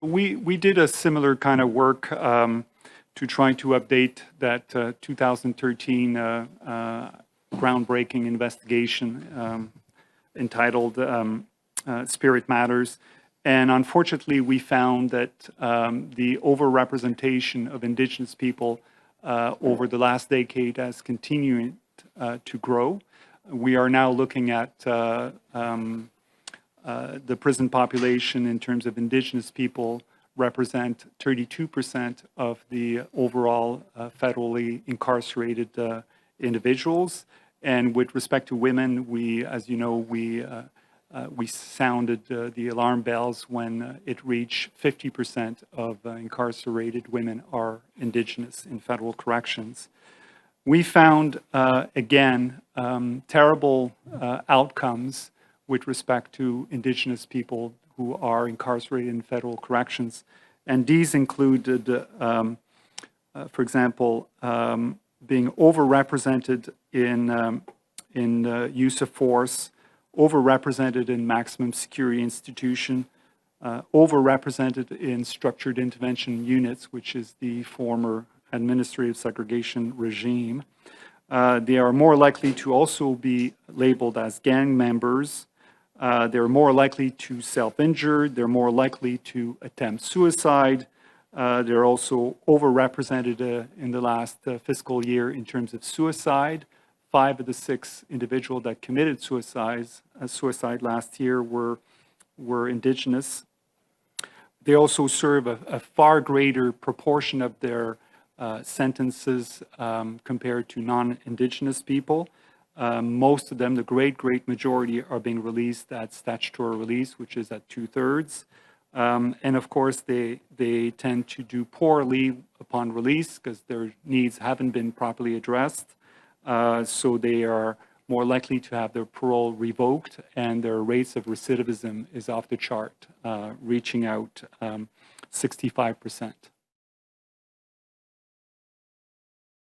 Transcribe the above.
We did a similar kind of work to try to update that 2013 groundbreaking investigation entitled Spirit Matters. And unfortunately, we found that the overrepresentation of Indigenous people over the last decade has continued to grow. We are now looking at the prison population in terms of Indigenous people represent 32% of the overall federally incarcerated individuals. And with respect to women, we, as you know, we sounded the alarm bells when it reached 50% of incarcerated women are Indigenous in federal corrections. We found, again, terrible outcomes with respect to Indigenous people who are incarcerated in federal corrections. And these included, for example, being overrepresented in use of force, overrepresented in maximum security institution, overrepresented in structured intervention units, which is the former administrative segregation regime. They are more likely to also be labeled as gang members. They're more likely to self-injure. They're more likely to attempt suicide. They're also overrepresented in the last fiscal year in terms of suicide. 5 of the 6 individuals that committed suicide last year were Indigenous. They also serve a far greater proportion of their sentences compared to non-Indigenous people. Most of them, the great majority, are being released at statutory release, which is at 2/3. And of course, they tend to do poorly upon release because their needs haven't been properly addressed. So they are more likely to have their parole revoked, and their rates of recidivism is off the chart, reaching out 65%.